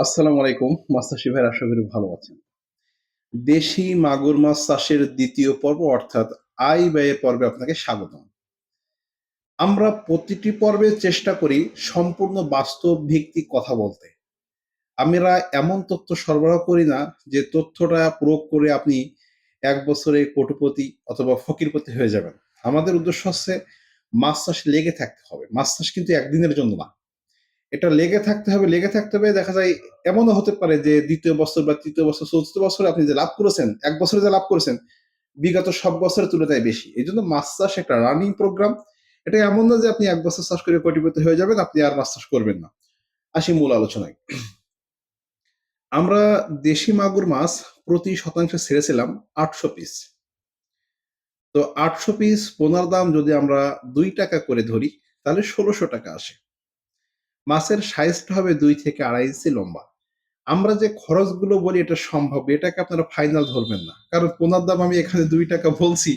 আসসালামু আলাইকুম। মাস্টারশি ভাইয়ের আশা করি ভালো আছেন। দেশি মাগুর মাছ চাষের ২য় পর্ব অর্থাৎ আয় ব্যয়ের পর্বে আপনাকে স্বাগতম। আমরা প্রতিটি পর্বে চেষ্টা করি সম্পূর্ণ বাস্তব ভিত্তিক কথা বলতে। আমরা এমন তথ্য সরবরাহ করি না যে তথ্যটা প্রয়োগ করে আপনি ১ বছরে কোটিপতি অথবা ফকিরপতি হয়ে যাবেন। আমাদের উদ্দেশ্য হচ্ছে মাছ চাষে লেগে থাকতে হবে। মাছ চাষ কিন্তু একদিনের জন্য না। এটা লেগে থাকতে হবে। দেখা যায় এমনও হতে পারে যে ২য় বছর বা ৩য় বছর, ৪র্থ বছরে আপনি যে লাভ করেছেন, ১ বছরে যে লাভ করেছেন, বিগত সব বছরের তুলনায় বেশি। এজন্য মাছ চাষ একটা রানিং প্রোগ্রাম। এটা এমন না যে আপনি ১ বছর চাষ করে কোটিপতি হয়ে যাবেন, আপনি আর মাছ চাষ করবেন না। আসি মূল আলোচনায়। আমরা দেশি মাগুর মাছ প্রতি শতাংশে ছেড়েছিলাম ৮০০ পিস। তো ৮০০ পিস পোনার দাম যদি আমরা ৳২ করে ধরি, তাহলে ৳১৬০০ আসে। মাছের সাইজটা হবে ২ থেকে ২.৫ ইঞ্চি লম্বা। আমরা যে খরচগুলো বলি এটা সম্ভব, এটাকে আপনারা ফাইনাল ধরবেন না। কারণ পোনার দাম আমি এখানে ৳২ বলছি।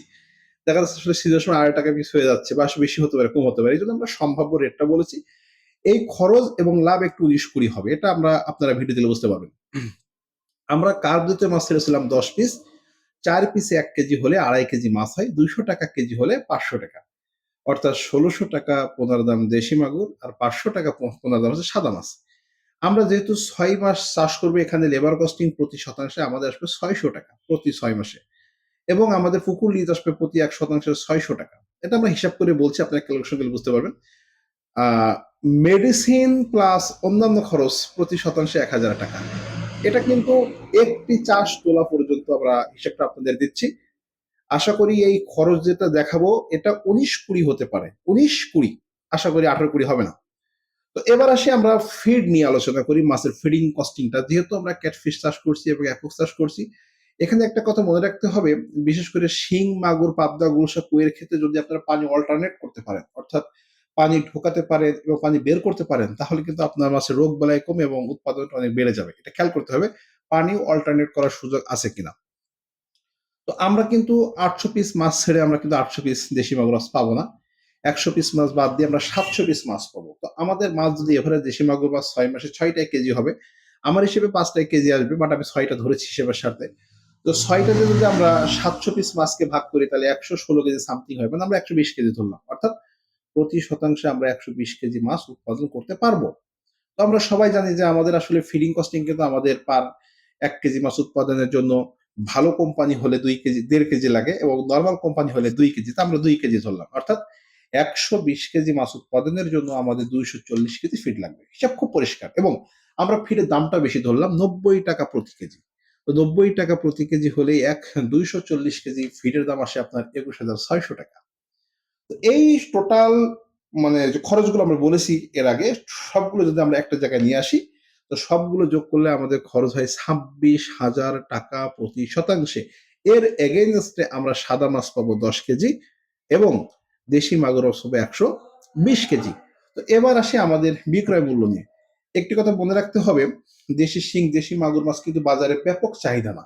দেখা যাচ্ছে আসলে সিজনের সময় ৳২.৫ পিস হয়ে যাচ্ছে বা বেশি হতে পারে, কম হতে পারে। এইজন্য আমরা সম্ভাব্য রেটটা বলেছি। এই খরচ এবং লাভ একটু ১৯-২০ হবে। এটা আপনারা ভিডিও দিলে বুঝতে পারবেন। আমরা কার্প জাতীয় মাছ ছেড়েছিলাম ১০ পিস। ৪ পিসে ১ কেজি হলে ২.৫ কেজি মাছ হয়। ৳২০০ কেজি হলে ৳৫০০। অর্থাৎ ৳১৬০০ পোনার দাম দেশি মাগুর আর ৳৫০০ পোনার দাম হচ্ছে সাদা মাছ। আমরা যেহেতু ৬ মাস চাষ করবো, এখানে লেবার কস্টিং প্রতি শতাংশে আমাদের আসবে ৳৬০০ প্রতি ৬ মাসে। এবং আমাদের পুকুর লিজ আসবে প্রতি ১ শতাংশে ৳৬০০। এটা আমরা হিসাব করে বলছি, আপনারা ক্যালকুলেশন করলে বুঝতে পারবেন। আ মেডিসিন প্লাস অন্যান্য খরচ প্রতি শতাংশে ৳১,০০০। এটা কিন্তু একটি চাষ তোলা পর্যন্ত আমরা হিসাবটা আপনাদের দিচ্ছি। আশা করি এই খরচ যেটা দেখাবো এটা ১৯-২০ হতে পারে। ১৯-২০, আশা করি ১৮-২০ হবে না। তো এবার আসি আমরা ফিড নিয়ে আলোচনা করি, মাছের ফিডিং কস্টিংটা। যেহেতু আমরা ক্যাটফিশ চাষ করছি এবং একক চাষ করছি, এখানে একটা কথা মনে রাখতে হবে, বিশেষ করে শিং, মাগুর, পাবদা, গুলশা, কইয়ের ক্ষেত্রে যদি আপনারা পানি অল্টারনেট করতে পারেন, অর্থাৎ পানি ঢোকাতে পারেন এবং পানি বের করতে পারেন, তাহলে কিন্তু আপনার মাছের রোগ বালাই কমে এবং উৎপাদনটা অনেক বেড়ে যাবে। এটা খেয়াল করতে হবে, পানি অল্টারনেট করার সুযোগ আছে কিনা। তো আমরা কিন্তু ৮০০ পিস মাছ ছেড়ে আমরা কিন্তু ৮০০ পিস দেশি মাগুর মাছ পাবো না। ১০০ পিস মাছ বাদ দিয়ে আমরা ৭০০ পিস মাছ পাবো। তো আমাদের মাছ যদি এভারেজ দেশি মাগুর মাছ ৬ মাসে ৬ টা কেজি হবে। আমার হিসেবে ৫ টা কেজি আসবে, বাট আমি ৬ টা ধরেছি হিসেবের স্বার্থে। তো ৬ টাতে যদি আমরা ৭০০ পিস মাছকে ভাগ করি, তাহলে ১১৬ কেজি সামথিং হয়। মানে আমরা ১২০ কেজি ধরলাম। অর্থাৎ প্রতি শতাংশে আমরা ১২০ কেজি মাছ উৎপাদন করতে পারবো। তো আমরা সবাই জানি যে আমাদের আসলে ফিডিং কস্টিং কিন্তু আমাদের পার ১ কেজি মাছ উৎপাদনের জন্য ভালো কোম্পানি হলে ২ কেজি, ১.৫ কেজি লাগে এবং নরমাল কোম্পানি হলে ২ কেজি। তো আমরা ২ কেজি ধরলাম। অর্থাৎ ১২০ কেজি মাছ উৎপাদনের জন্য আমাদের ২৪০ কেজি ফিড লাগবে। হিসাব খুব পরিষ্কার। এবং আমরা ফিডের দামটা বেশি ধরলাম, ৳৯০ প্রতি কেজি। তো ৳৯০ প্রতি কেজি হলেই ২৪০ কেজি ফিডের দাম আসে আপনার ৳২১,৬০০। তো এই টোটাল মানে যে খরচগুলো আমরা বলেছি এর আগে, সবগুলো যদি আমরা একটা জায়গায় নিয়ে আসি, তো সবগুলো যোগ করলে আমাদের খরচ হয় ৳২৬,০০০ প্রতি শতাংশে। এর এগেইনস্ট এ আমরা সাদা মাছ পাবো ১০ কেজি এবং দেশি মাগুর মাছ পাবো ১২০ কেজি। তো এবার আসি আমাদের বিক্রয় মূল্য নিয়ে। একটি কথা মনে রাখতে হবে, দেশি শিং, দেশি মাগুর মাছ কিন্তু বাজারে ব্যাপক চাহিদা না।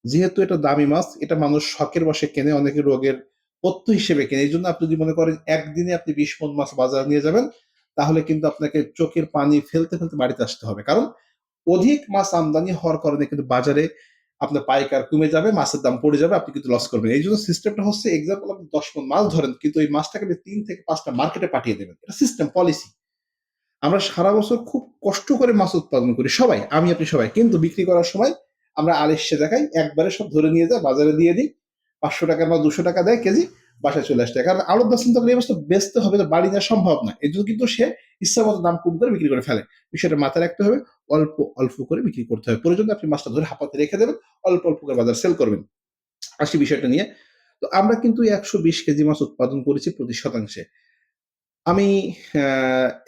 যেহেতু এটা দামি মাছ, এটা মানুষ শখের বশে কেনে, অনেকে রোগের পথ্য হিসেবে কেনে। এইজন্য আপনি যদি মনে করেন একদিনে আপনি ২০ মণ মাছ বাজারে নিয়ে যাবেন, তাহলে কিন্তু আপনাকে চোখের পানি ফেলতে বাড়িতে আসতে হবে। কারণ অধিক মাছ আমদানি হওয়ার কারণে কিন্তু বাজারে আপনার পাইকার কমে যাবে, মাছের দাম পড়ে যাবে, আপনি কিন্তু লস করবেন। এইজন্য সিস্টেমটা হচ্ছে, এক্সাম্পল আপনি ১০ মণ মাছ ধরেন, কিন্তু ওই মাছটাকে আপনি ৩ থেকে ৫ টা মার্কেটে পাঠিয়ে দেবেন। এটা সিস্টেম, পলিসি। আমরা সারা বছর খুব কষ্ট করে মাছ উৎপাদন করি সবাই, আমি আপনি সবাই, কিন্তু বিক্রি করার সময় আমরা আলিস্যে দেখাই, একবারে সব ধরে নিয়ে যায় বাজারে দিয়ে দিই, ৳৫০০ বা ৳২০০ দেয় কেজি, বাসায় চলে আসতে হয়। কারণ আড়ত বেচেন তো এই মাছটা বেচতে হবে, তো বাড়ি নেওয়া সম্ভব না। এই জন্য কিন্তু সে ইচ্ছা মতো দাম কম করে বিক্রি করে ফেলে। বিষয়টা মাথায় রাখতে হবে, অল্প অল্প করে বিক্রি করতে হবে। প্রয়োজনে আপনি মাছটা ধরে হাঁপাতে রেখে দেবেন, অল্প অল্প করে বাজারে সেল করবেন। আসি বিষয়টা নিয়ে। তো আমরা কিন্তু ১২০ কেজি মাছ উৎপাদন করেছি প্রতি শতাংশে। আমি আ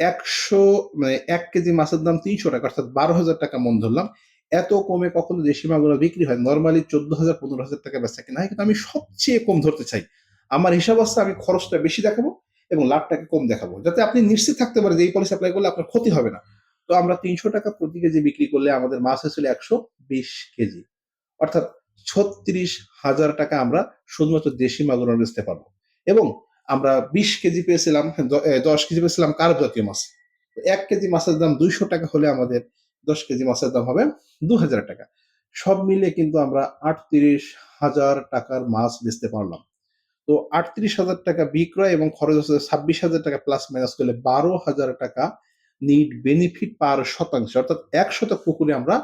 ১০০ মানে ১ কেজি মাছের দাম ৳৩০০, অর্থাৎ ৳১২,০০০ মণ ধরলাম। এত কমে কখনো দেশি মাগুর বিক্রি হয়? নরমালি ৳১৪,০০০, ৳১৫,০০০ বেচা-কেনা হয়। কিন্তু আমি সবচেয়ে কম ধরতে চাই। আমার হিসাব হচ্ছে আমি খরচটা বেশি দেখাবো এবং লাভটাকে কম দেখাবো। যাতে আপনি নিশ্চিত থাকতে পারেন যে এই পলিসি এপ্লাই করলে আপনার ক্ষতি হবে না। তো আমরা ৳৩০০ প্রতি কেজি বিক্রি করলে আমাদের মাছ হয়েছিল ১২০ কেজি। অর্থাৎ ৳৩৬,০০০ আমরা শুধুমাত্র দেশি মাগুর মাছ বেচতে পারবো। এবং আমরা ২০ কেজি পেয়েছিলাম, ১০ কেজি পেয়েছিলাম কার্প জাতীয় মাছ। ১ কেজি মাছের দাম ৳২০০ হলে আমাদের 10 কেজি মাছের দাম হবে ২,০০০ টাকা। সব মিলে কিন্তু আমরা ৩৮,০০০ টাকার মাছ বেচতে পারলাম। তো ৩৮,০০০ টাকা বিক্রয় এবং খরচ হচ্ছে ২৬,০০০ টাকা প্লাস মাইনাস করলে ১২,০০০ টাকা নিট বেনিফিট পার শতাংশে। অর্থাৎ ১ শতক পুকুরে আমরা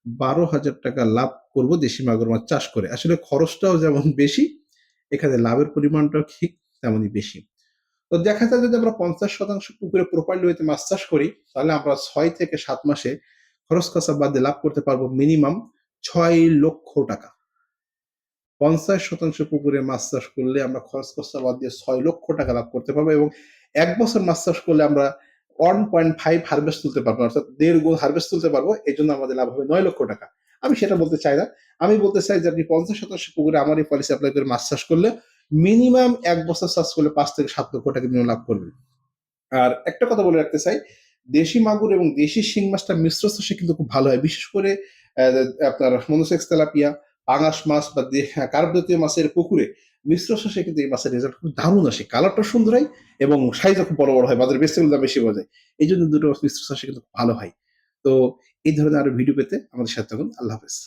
১২,০০০ টাকা লাভ করব দেশি মাগুর মাছ চাষ করে। আসলে খরচটাও যেমন বেশি, এখানে লাভের পরিমাণটাও ঠিক তেমনই বেশি। তো দেখা যায় যদি আমরা ৫০% পুকুরে প্রপারলি ওয়েতে মাছ চাষ করি, তাহলে আমরা ৬ থেকে ৭ মাসে খরচ খরচা বাদ দিয়ে লাভ করতে পারবো মিনিমাম ৬,০০,০০০ টাকা। ৫০% পুকুরে মাছ চাষ করলে আমরা খরচ খরচা বাদ দিয়ে ৬,০০,০০০ টাকা লাভ করতে পারবো এবং ১ বছর মাছ চাষ করলে আমরা ১.৫ হারভেস্ট তুলতে পারবো, অর্থাৎ ১.৫ গুণ হারভেস্ট তুলতে পারবো। এজন্য আমাদের লাভ হবে ৯,০০,০০০ টাকা। আমি সেটা বলতে চাই না। আমি বলতে চাই যে আপনি ৫০% পুকুরে আমার এই পলিসি এপ্লাই করে মাছ চাষ করলে মিনিমাম ১ বছর চাষ করলে ৫ থেকে ৭,০০,০০০ টাকা মিনিমাম লাভ করবেন। আর একটা কথা বলে রাখতে চাই, দেশি মাগুর এবং দেশি শিং মাছটা মিশ্র চাষে কিন্তু খুব ভালো হয়। বিশেষ করে আপনার মনোসেক্স তেলাপিয়া, পাঙাশ মাছ বা কার্প জাতীয় মাছের পুকুরে মিশ্র চাষে কিন্তু এই মাছের রেজাল্ট খুব দারুণ আসে। কালারটা সুন্দর হয় এবং সাইজও খুব বড় হয়। বাজারে বেচতে গেলে দাম বেশি পাওয়া যায়। এইজন্য দুটো মিশ্র চাষে কিন্তু খুব ভালো হয়। তো এই ধরনের আরো ভিডিও পেতে আমাদের সাথে থাকুন। আল্লাহ হাফেজ।